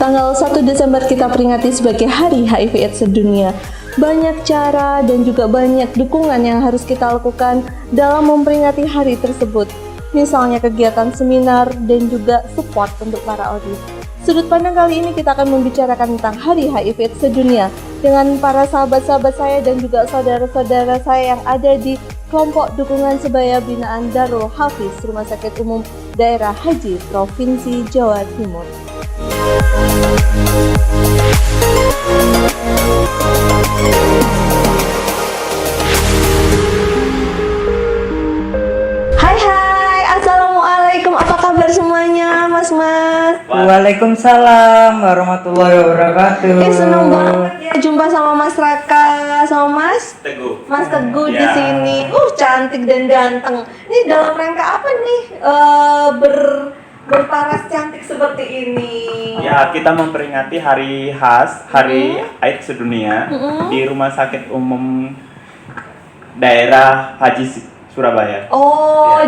Tanggal 1 Desember kita peringati sebagai Hari HIV/AIDS sedunia. Banyak cara dan juga banyak dukungan yang harus kita lakukan dalam memperingati hari tersebut. Misalnya kegiatan seminar dan juga support untuk para ODIF. Sudut pandang kali ini kita akan membicarakan tentang Hari HIV/AIDS sedunia dengan para sahabat-sahabat saya dan juga saudara-saudara saya yang ada di kelompok dukungan sebaya binaan Darul Hafiz Rumah Sakit Umum Daerah Haji Provinsi Jawa Timur. Hai, assalamualaikum. Apa kabar semuanya, Mas-mas? Waalaikumsalam warahmatullahi wabarakatuh. Senang banget ya jumpa sama Mas Raka, sama Mas Teguh. Mas Teguh di Ya. sini. Cantik dan ganteng. Ini dalam rangka apa nih? Berparas cantik seperti ini. Ya, kita memperingati hari khas, Hari AIDS sedunia di Rumah Sakit Umum Daerah Haji Surabaya.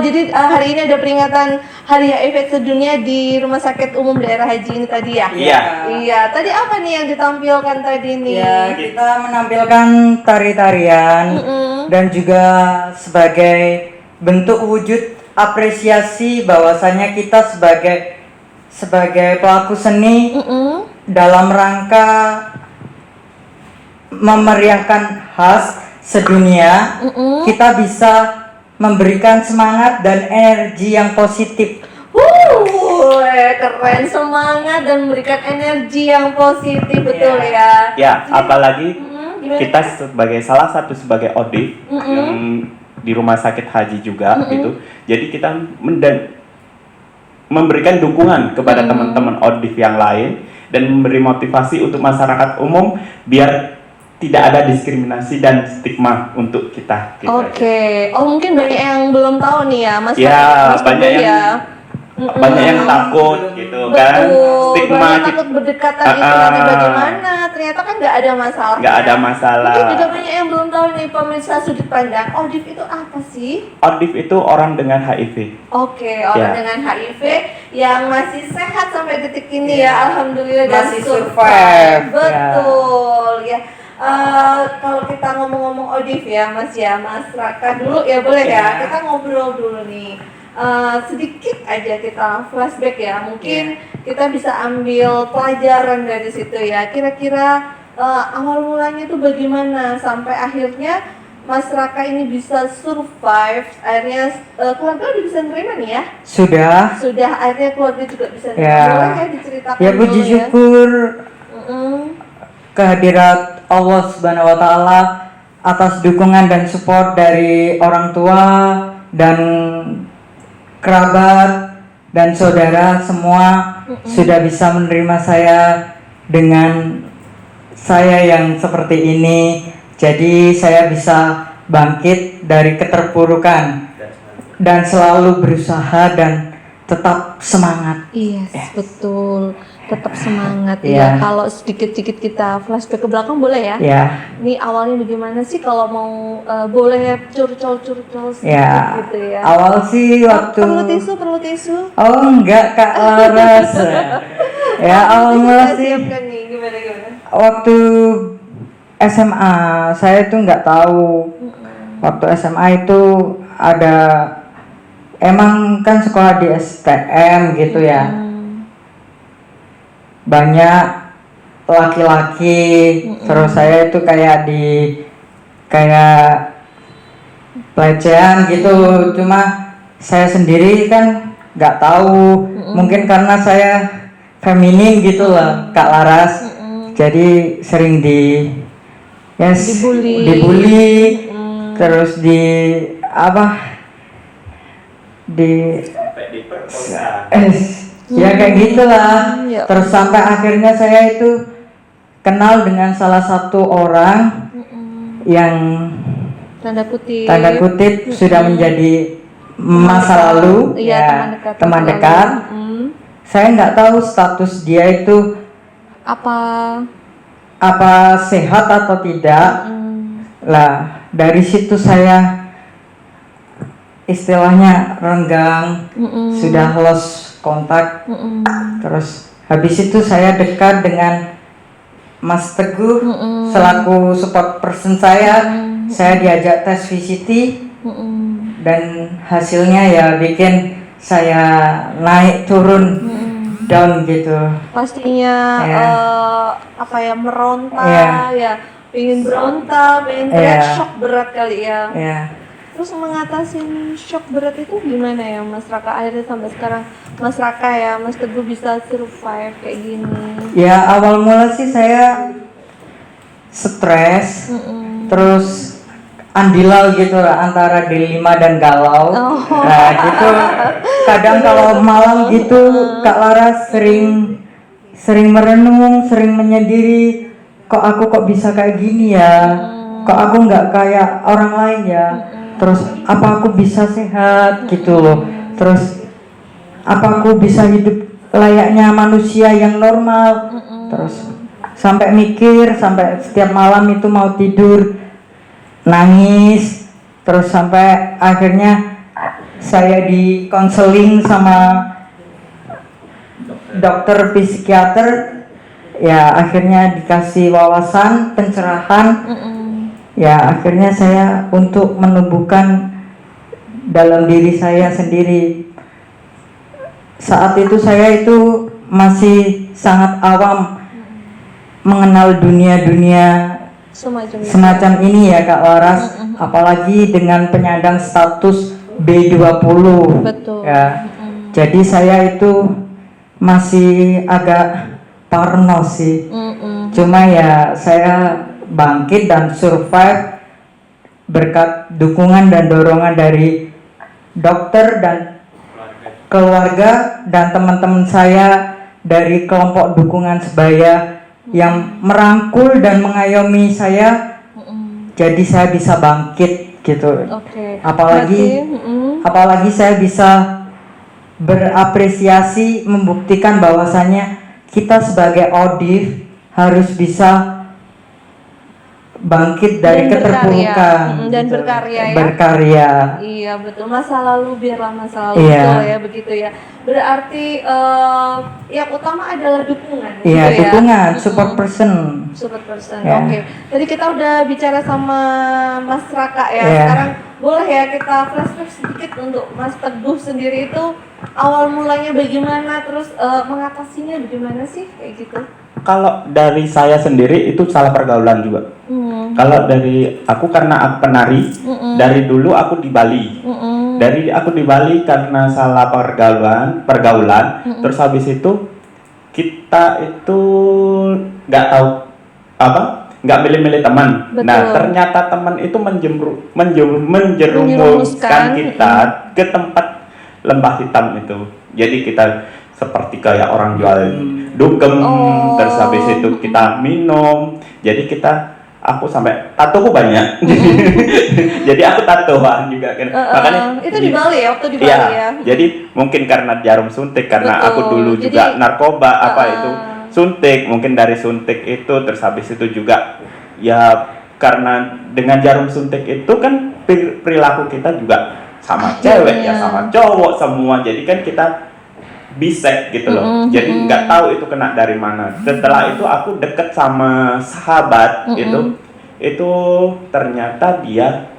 Jadi hari ini ada peringatan Hari HIV sedunia di Rumah Sakit Umum Daerah Haji ini tadi ya? Iya. Iya. Tadi apa nih yang ditampilkan tadi nih? Ya, kita menampilkan tari-tarian dan juga sebagai bentuk wujud apresiasi bahwasanya kita sebagai pelaku seni dalam rangka memeriahkan khas sedunia, kita bisa memberikan semangat dan energi yang positif. Keren, semangat dan memberikan energi yang positif, betul ya. Ya, apalagi Gimana? kita sebagai ODIF yang di rumah sakit haji juga gitu. Jadi kita memberikan dukungan kepada teman-teman ODIF yang lain dan memberi motivasi untuk masyarakat umum biar tidak ada diskriminasi dan stigma untuk kita. Gitu Oke. Mungkin banyak yang belum tahu nih ya, Mas. Ya, Mas banyak Teguh yang banyak yang takut gitu kan, Betul, stigma banyak takut berdekatan itu nanti bagaimana, ternyata kan nggak ada masalah. nggak ada masalah. Mungkin juga banyak yang belum tahu nih pemirsa sudut pandang ODIF itu apa sih? ODIF itu orang dengan HIV. Oke, orang Ya. dengan HIV yang masih sehat sampai detik ini ya, alhamdulillah dan Masih survive. Betul ya. Kalau kita ngomong-ngomong ODIF ya Mas Raka dulu ya boleh ya, kita ngobrol dulu nih. Sedikit aja kita flashback ya, mungkin kita bisa ambil pelajaran dari situ ya. Kira-kira awal mulanya tuh bagaimana sampai akhirnya Mas Raka ini bisa survive, akhirnya keluarga udah bisa nerima nih ya? Sudah. Akhirnya keluarga juga bisa nerima. Ya. Boleh ya diceritakan Ya, puji dulu syukur Mm-mm. kehadirat Allah Subhanahu wa taala atas dukungan dan support dari orang tua dan kerabat dan saudara semua sudah bisa menerima saya dengan saya yang seperti ini. Jadi saya bisa bangkit dari keterpurukan dan selalu berusaha dan tetap semangat. Yes, betul. Tetap semangat ya. Iya. Kalau sedikit-sedikit kita flashback ke belakang boleh ya? Ya, Ini awalnya bagaimana sih kalau mau boleh curcol sedikit ya. gitu ya? Awal sih waktu Perlu tisu? Oh enggak Kak Laras. Ya awal mula sih Siapkan nih, gimana? waktu SMA saya tuh nggak tahu. Waktu SMA itu ada emang kan sekolah di STM gitu ya. Banyak laki-laki, terus saya itu kayak pelecehan gitu. Cuma saya sendiri kan nggak tahu, mungkin karena saya feminin gitu lah Kak Laras. Jadi sering dibully, terus Sampai diperkosa. ya kayak gitulah. Ya. Terus sampai akhirnya saya itu kenal dengan salah satu orang yang Tanda kutip sudah menjadi masa lalu, Iya, teman dekat. Saya nggak tahu status dia itu apa sehat atau tidak. Lah dari situ saya istilahnya renggang, sudah lost kontak, terus Habis itu saya dekat dengan Mas Teguh selaku support person saya. Saya diajak tes VCT dan hasilnya ya bikin saya naik turun down gitu. Pastinya Ya. apa ya, meronta Ya. ya, pengen berontak, pengen teriak, Ya. shock berat kali ya. Ya. Terus mengatasi shock berat itu gimana ya Mas Raka, akhirnya sampai sekarang Mas Raka ya, Mas Teguh bisa survive kayak gini? Ya awal mula sih saya stres, terus andilal gitu lah antara dilema dan galau. Nah gitu. Kadang kalau malam gitu Kak Lara sering merenung, sering menyendiri. Kok aku kok bisa kayak gini ya? Kok aku nggak kayak orang lain ya? Terus apa aku bisa sehat gitu loh? Terus apa aku bisa hidup layaknya manusia yang normal? Terus sampai mikir, sampai setiap malam itu mau tidur nangis, terus sampai akhirnya saya di konseling sama dokter psikiater, ya akhirnya dikasih wawasan pencerahan, ya akhirnya saya untuk menumbuhkan dalam diri saya sendiri. Saat itu saya itu masih sangat awam mengenal dunia-dunia semacam ini ya Kak Laras, apalagi dengan penyandang status B20. Betul. Ya. Jadi saya itu masih agak parno sih. Cuma ya saya bangkit dan survive berkat dukungan dan dorongan dari dokter dan keluarga dan teman-teman saya dari kelompok dukungan sebaya yang merangkul dan mengayomi saya. Jadi saya bisa bangkit gitu. Oke. Apalagi saya bisa berapresiasi, membuktikan bahwasannya kita sebagai ODIF harus bisa bangkit dari Dan keterpurukan dan gitu. berkarya ya. Berkarya. Iya betul, masa lalu biarlah masa lalu. Iya. Betul ya, begitu ya. Berarti yang utama adalah dukungan. Iya, gitu ya? dukungan, support person. Support person. Ya. Oke. Tadi kita udah bicara sama Mas Raka ya. Ya. Sekarang boleh ya kita flashback sedikit untuk Mas Teguh sendiri itu awal mulanya bagaimana, terus mengatasinya bagaimana sih kayak gitu? Kalau dari saya sendiri itu salah pergaulan juga. Kalau dari aku karena aku penari, dari dulu aku di Bali. Dari aku di Bali karena salah pergaulan. Terus habis itu kita itu nggak tahu nggak milih-milih teman. Betul. Nah ternyata teman itu menjerumuskan kita ke tempat lembah hitam itu. Jadi kita seperti kayak orang jual dugem, terus habis itu kita minum. Jadi aku sampai tatoku banyak. Jadi aku tatoan juga kan. Makanya itu di Bali ya, waktu di Bali ya. Jadi mungkin karena jarum suntik, karena Betul. aku dulu Jadi, juga narkoba itu suntik, mungkin dari suntik itu terus habis itu juga ya karena dengan jarum suntik itu kan perilaku kita juga sama cewek ya sama cowok semua. Jadi kan kita bisek gitu loh. Jadi nggak tahu itu kena dari mana. Setelah itu aku deket sama sahabat itu ternyata dia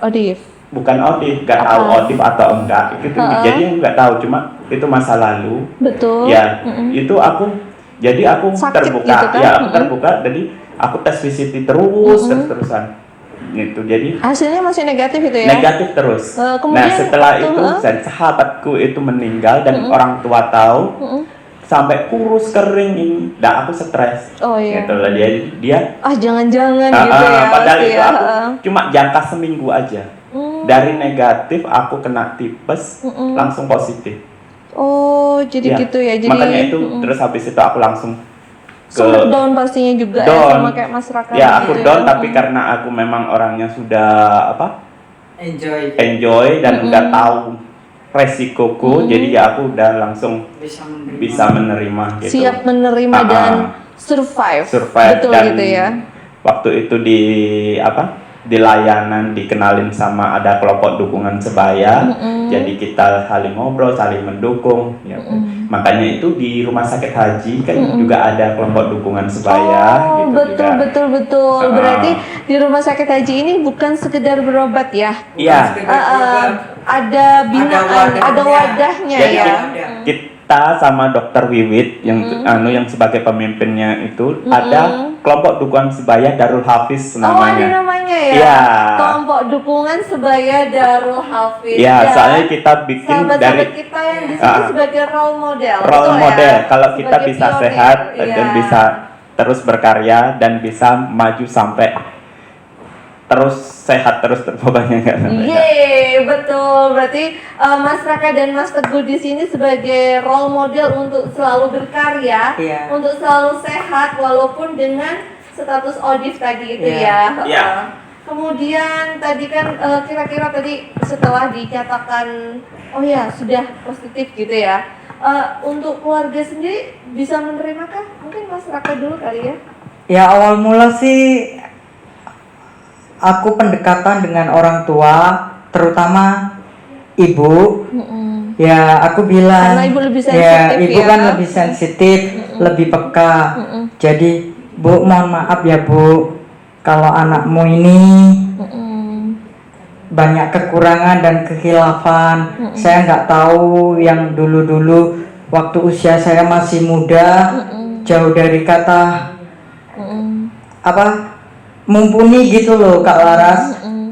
ODIF. bukan ODIF, nggak tahu ODIF atau enggak gitu. Jadi nggak tahu, cuma itu masa lalu. Betul. Ya, itu aku sakit terbuka gitu kan? ya, aku terbuka. Jadi aku tes VCT terus-terusan gitu. Jadi Hasilnya masih negatif itu ya? negatif terus. Kemudian Nah setelah waktu, itu sahabatku itu meninggal dan orang tua tahu, sampai kurus kering ini, nah aku stres. Oh iya. Gitu loh, dia jangan-jangan gitu ya. padahal pasti itu ya. aku cuma jangka seminggu aja. Dari negatif aku kena tipes langsung positif. Oh jadi Ya, gitu ya. Jadi makanya itu terus habis itu aku langsung sempet down pastinya juga ya, down. sama kayak Mas Raka. Ya aku gitu down ya. tapi karena aku memang orangnya sudah Enjoy. enjoy dan udah tahu resikoku, jadi ya aku udah langsung bisa menerima gitu. Siap menerima dan survive. Betul dan gitu ya. waktu itu di layanan dikenalin sama ada kelompok dukungan sebaya, jadi kita saling ngobrol, saling mendukung ya. Makanya itu di rumah sakit haji kan juga ada kelompok dukungan sebaya Oh, gitu betul, juga. betul, betul. Berarti di rumah sakit haji ini bukan sekedar berobat ya? Iya. Ada binaan, ada wadahnya Jadi ya. kita sama Dokter Wiwit yang sebagai pemimpinnya itu ada kelompok dukungan sebaya Darul Hafiz Oh, ada namanya. namanya ya? Iya. Kelompok dukungan sebaya Darul Hafiz. Iya, soalnya kita bikin sahabat-sahabat dari kita yang di sini sebagai role model. role betul model. ya? Kalau kita Sebagai bisa pionir, sehat iya. dan bisa terus berkarya dan bisa maju sampai terus sehat terus pokoknya nggak sampai. Yeay, betul. Berarti Mas Raka dan Mas Teguh di sini sebagai role model untuk selalu berkarya, Iya. untuk selalu sehat walaupun dengan status ODIF tadi itu Iya. ya. Iya. Kemudian tadi kan kira-kira tadi setelah dinyatakan oh ya sudah positif gitu ya. Untuk keluarga sendiri bisa menerimakah? Mungkin Mas Raka dulu kali ya. Ya awal mula sih aku pendekatan dengan orang tua, terutama ibu. Ya aku bilang, Karena ibu lebih ya sensitif ibu ya. kan lebih sensitif, lebih peka. Jadi Bu mohon maaf ya Bu, kalau anakmu ini banyak kekurangan dan kekhilafan. Saya nggak tahu yang dulu-dulu waktu usia saya masih muda, jauh dari kata apa mumpuni gitu loh Kak Laras.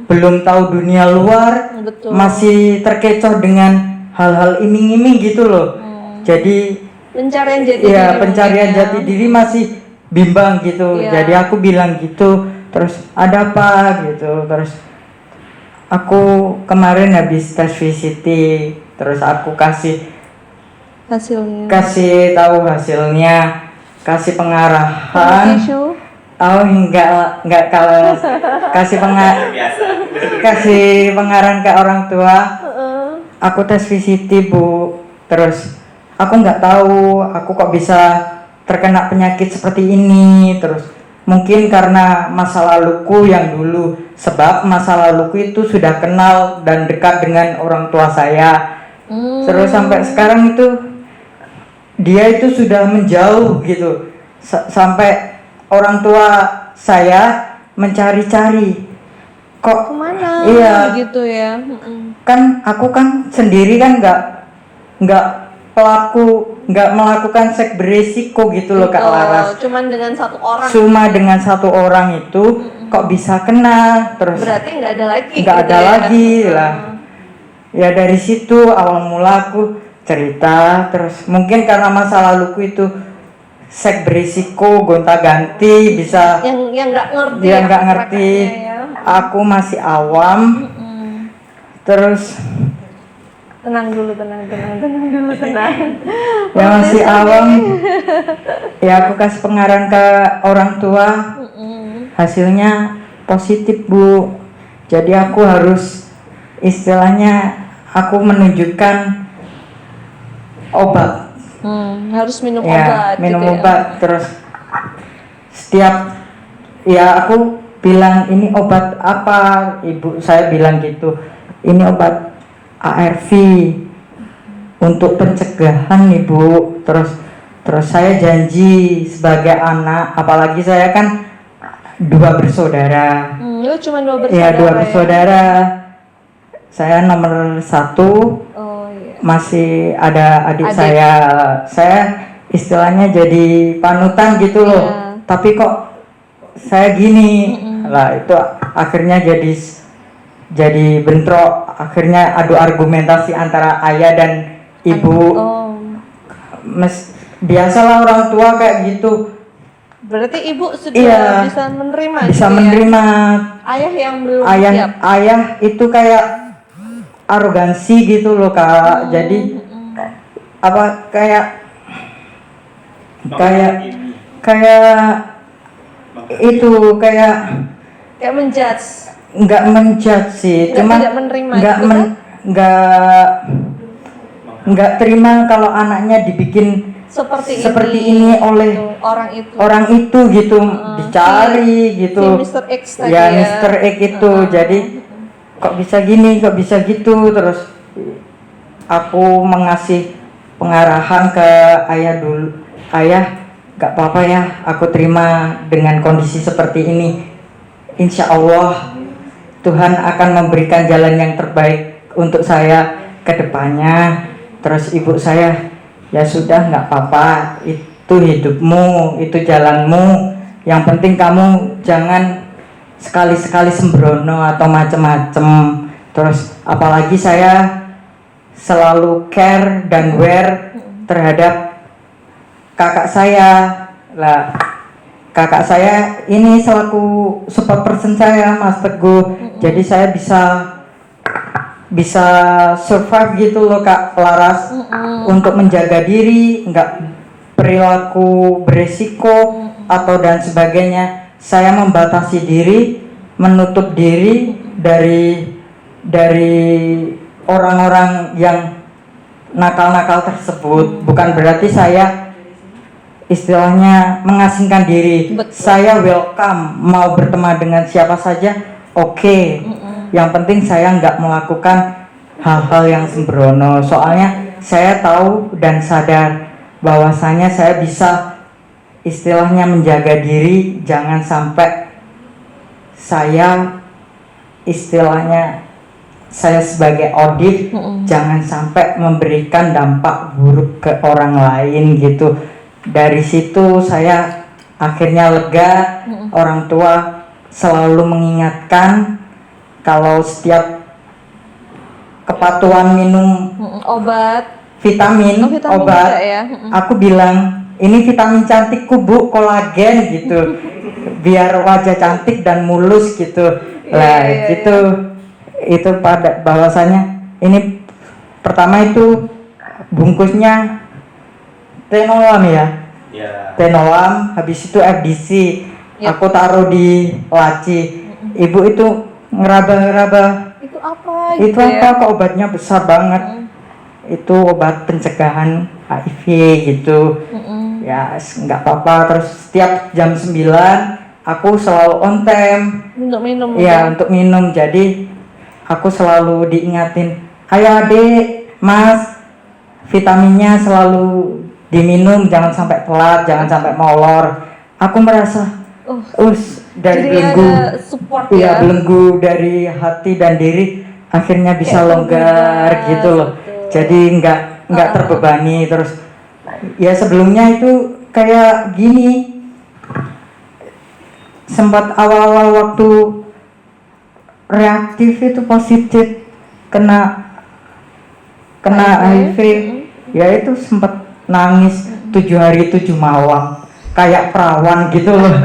Belum tahu dunia luar, Betul. masih terkecoh dengan hal-hal iming-iming gitu loh. Jadi Pencarian jati ya diri pencarian mungkin ya. jati diri masih bimbang gitu. Iya. Jadi aku bilang gitu, terus ada apa gitu, terus aku kemarin habis tes VCT, terus aku kasih hasilnya. tahu hasilnya, kasih pengarahan. Tisu. Oh enggak kalau kasih kasih pengarahan ke orang tua. Aku tes VCT Bu, terus aku nggak tahu aku kok bisa terkena penyakit seperti ini. Terus mungkin karena masa laluku yang dulu, sebab masa laluku itu sudah kenal dan dekat dengan orang tua saya. Terus sampai sekarang itu dia itu sudah menjauh gitu. Sampai orang tua saya mencari-cari kok Kemana? iya Gitu ya. kan aku kan sendiri kan nggak melakukan seks beresiko gitu loh Kak Laras. Cuman dengan satu orang. Cuma dengan satu orang itu kok bisa kena, terus Berarti nggak ada lagi. nggak gitu ada ya. lagi lah. Ya dari situ awal mula aku cerita, terus mungkin karena masa laluku itu seks berisiko gonta-ganti bisa Yang nggak ngerti. dia ya nggak ngerti, masyarakatnya ya. aku masih awam, terus Tenang dulu. ya masih awam, ya aku kasih pengarahan ke orang tua, hasilnya positif Bu. Jadi aku harus istilahnya aku menunjukkan obat. Harus minum Ya, obat. minum gitu ya. obat terus setiap ya aku bilang ini obat apa, ibu saya bilang gitu, ini obat ARV untuk pencegahan Ibu. Terus saya janji sebagai anak, apalagi saya kan 2 bersaudara. Lu cuma 2 bersaudara. Ya 2 ya? bersaudara. Saya nomor 1. Oh iya. Masih ada adik Adik. saya istilahnya jadi panutan gitu loh. Iya. Tapi kok saya gini lah, itu akhirnya jadi bentrok, akhirnya adu argumentasi antara ayah dan ibu. Biasalah orang tua kayak gitu. Berarti ibu sudah Iya. bisa menerima. Bisa gitu ya? menerima. Ayah yang belum siap. Ayah itu kayak arogansi gitu loh Kak. Jadi apa kayak itu kayak Kayak menjudge. nggak menjudge sih, cuma Tidak menerima nggak gitu kan? nggak terima kalau anaknya dibikin seperti ini oleh gitu, orang itu gitu, dicari gitu. si Mr. X tadi Ya ya. Mr. X itu, jadi kok bisa gini, kok bisa gitu. Terus aku mengasih pengarahan ke ayah dulu. Ayah, gak apa-apa ya, aku terima dengan kondisi seperti ini. Insya Allah Tuhan akan memberikan jalan yang terbaik untuk saya ke depannya. Terus ibu saya, ya sudah gak apa-apa, itu hidupmu, itu jalanmu. Yang penting kamu jangan sekali-sekali sembrono atau macem-macem. Terus apalagi saya selalu care dan aware terhadap kakak saya lah. Kakak saya ini selaku support person saya, Mas Teguh. Jadi saya bisa survive gitu loh Kak Laras, untuk menjaga diri, nggak perilaku beresiko atau dan sebagainya. Saya membatasi diri, menutup diri dari orang-orang yang nakal-nakal tersebut. Bukan berarti saya istilahnya mengasingkan diri. Saya welcome mau berteman dengan siapa saja, oke. Yang penting saya nggak melakukan hal-hal yang sembrono. Soalnya saya tahu dan sadar bahwasanya saya bisa istilahnya menjaga diri, jangan sampai saya istilahnya saya sebagai audit jangan sampai memberikan dampak buruk ke orang lain gitu. Dari situ saya akhirnya lega. Orang tua selalu mengingatkan kalau setiap kepatuhan minum vitamin obat, ya. Aku bilang ini vitamin cantikku Bu, kolagen gitu, biar wajah cantik dan mulus gitu. Lah gitu. Itu pada bahwasanya ini pertama itu bungkusnya Tenolam ya. Tenolam, habis itu FDC. Aku taruh di laci. Ibu itu ngeraba-ngeraba. Itu apa? Itu apa? Kok obatnya besar banget? Itu obat pencegahan HIV gitu. Ya nggak apa-apa. Terus setiap jam 9 aku selalu on time Untuk minum. ya, untuk minum. Jadi aku selalu diingatin, ayo adik, mas, vitaminnya selalu diminum, jangan sampai telat, jangan sampai molor. Aku merasa dari belenggu, belenggu dari hati dan diri akhirnya bisa longgar gitu loh. Jadi nggak terbebani. Terus ya sebelumnya itu kayak gini, sempat awal-awal waktu reaktif itu positif kena HIV, ya itu sempat nangis 7 hari 7 malam kayak perawan gitu loh.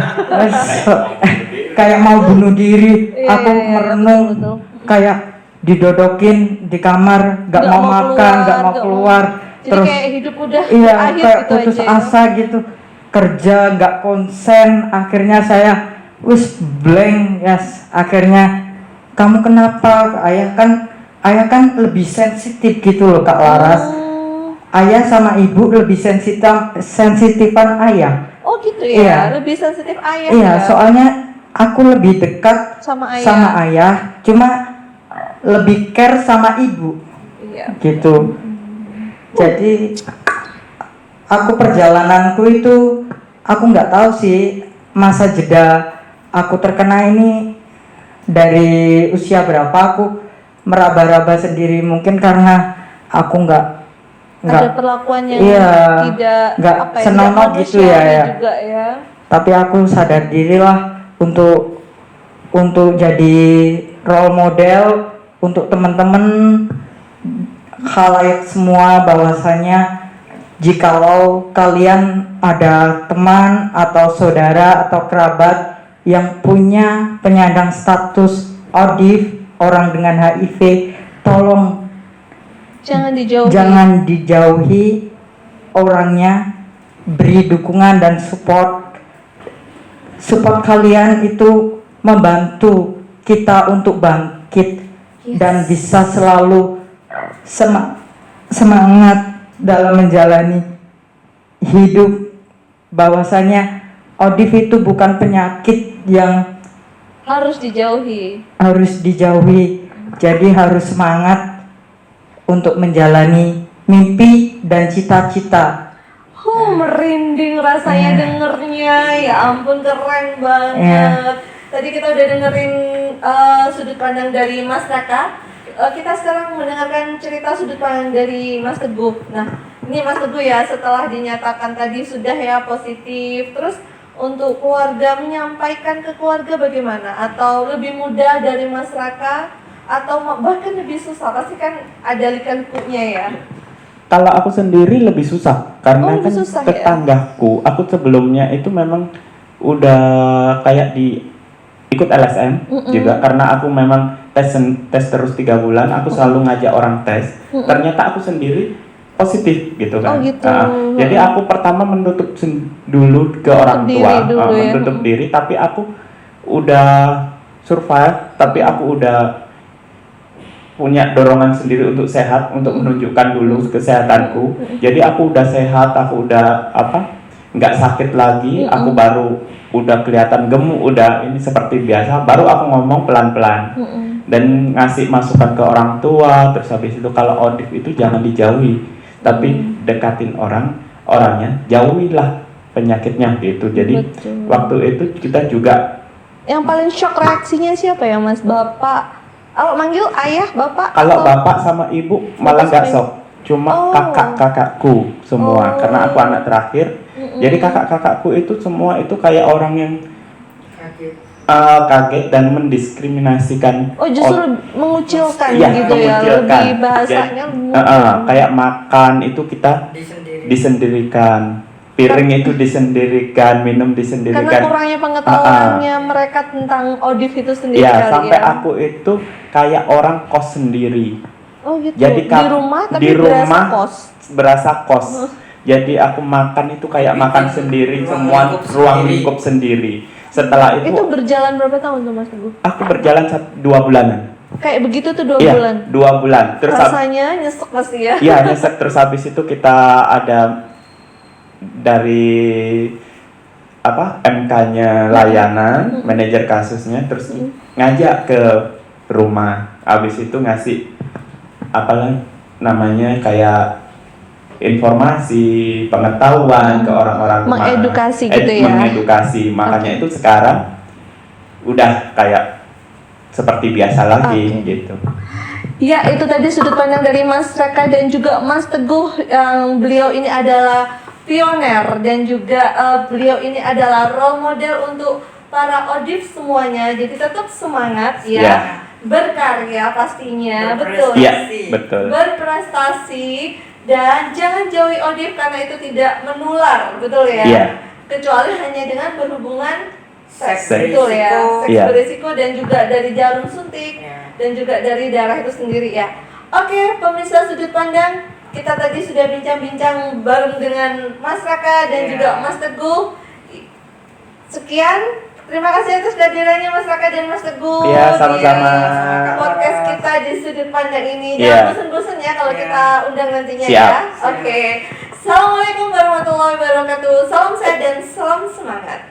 Kayak mau bunuh diri. Aku merenung, kayak didodokin di kamar, nggak mau makan, nggak mau keluar. Jadi terus kayak hidup udah kayak gitu putus asa gitu, kerja nggak konsen. Akhirnya saya blank akhirnya, kamu kenapa? Ayah kan lebih sensitif gitu loh Kak Laras. Ayah sama ibu lebih sensitifan ayah. Oh gitu ya, lebih sensitif ayah. Iya, soalnya aku lebih dekat sama ayah, cuma lebih care sama ibu. Gitu. Jadi aku perjalananku itu, aku nggak tahu sih masa jeda aku terkena ini dari usia berapa. Aku meraba-raba sendiri, mungkin karena aku nggak ada perlakuan yang nggak senonoh gitu ya. Juga ya. Tapi aku sadar dirilah untuk jadi role model untuk teman-teman khalayak semua, bahwasanya jikalau kalian ada teman atau saudara atau kerabat yang punya penyandang status ODIF, orang dengan HIV, tolong jangan dijauhi orangnya, beri dukungan dan support kalian itu membantu kita untuk bangkit dan bisa selalu semangat dalam menjalani hidup. Bahwasanya ODIF itu bukan penyakit yang harus dijauhi. Jadi harus semangat untuk menjalani mimpi dan cita-cita. Merinding rasanya dengernya. Ya ampun, keren banget. Tadi kita udah dengerin sudut pandang dari Mas Raka. Kita sekarang mendengarkan cerita sudut pandang dari Mas Teguh. Nah, ini Mas Teguh ya, setelah dinyatakan tadi sudah ya positif, terus untuk keluarga, menyampaikan ke keluarga bagaimana? Atau lebih mudah dari Mas Raka? Atau bahkan lebih susah? Pasti kan ada likan-kunya ya. Kalau aku sendiri lebih susah karena lebih kan susah, tetanggaku, aku sebelumnya itu memang udah kayak ikut LSM juga, karena aku memang tes terus 3 bulan, aku selalu ngajak orang tes. Ternyata aku sendiri positif gitu kan. Oh gitu. Jadi aku pertama menutup dulu ke orang tua, menutup diri, tapi aku udah survive, tapi aku udah punya dorongan sendiri untuk sehat, untuk menunjukkan dulu kesehatanku. Jadi aku udah sehat, aku udah nggak sakit lagi, aku baru udah kelihatan gemuk, udah ini seperti biasa, baru aku ngomong pelan-pelan dan ngasih masukan ke orang tua. Terus habis itu kalau ODIF itu jangan dijauhi, tapi dekatin orangnya, jauhilah penyakitnya gitu. Jadi waktu itu kita juga yang paling shock reaksinya siapa ya Mas? Bapak? Oh, manggil ayah, bapak? Kalau bapak sama ibu malah nggak sok, cuma kakak-kakakku semua, karena aku anak terakhir. Jadi kakak-kakakku itu semua itu kayak orang yang kaget dan mendiskriminasikan. Oh, justru mengucilkan iya, gitu mengucilkan. Ya, lebih bahasanya. Kayak makan itu kita disendirikan, piring itu disendirikan, minum disendirikan. Karena kurangnya pengetahuannya mereka tentang ODIF itu sendiri ya, kali sampai ya. aku itu kayak orang kos sendiri. Oh gitu. Jadi di rumah tapi di rumah berasa kos. Jadi aku makan itu kayak makan sendiri, semua ruang lingkup sendiri. Setelah itu berjalan berapa tahun tuh Mas Teguh? Aku berjalan 2 bulanan. Kayak begitu tuh 2 bulan? 2 bulan. Terus rasanya nyesek pasti ya? Iya, nyesek. Terus habis itu kita ada dari MK-nya layanan, manajer kasusnya, terus ngajak ke rumah. Habis itu ngasih kayak informasi, pengetahuan ke orang-orang rumah. Mengedukasi gitu ya. Mengedukasi. Makanya itu sekarang udah kayak seperti biasa lagi gitu. Ya, itu tadi sudut pandang dari Mas Raka dan juga Mas Teguh, yang beliau ini adalah pioner dan juga beliau ini adalah role model untuk para ODIF semuanya. Jadi tetap semangat ya. Berkarya pastinya, betul. Iya, betul. Berprestasi dan jangan jauhi ODIF karena itu tidak menular, betul ya? Iya. Kecuali hanya dengan berhubungan seks, Seks. betul ya? Seks Iya. berisiko dan juga dari jarum suntik dan juga dari darah itu sendiri ya. Oke, pemirsa sudut pandang, kita tadi sudah bincang-bincang bareng dengan Mas Raka dan juga Mas Teguh. Sekian. Terima kasih atas kehadirannya Mas Raka dan Mas Teguh. Iya, sama-sama. Di podcast kita di sudut pandang ini. Iya. Jangan bosan-bosan ya kalau kita undang nantinya. Siap. Ya. Oke. Assalamualaikum warahmatullahi wabarakatuh. Salam sehat dan salam semangat.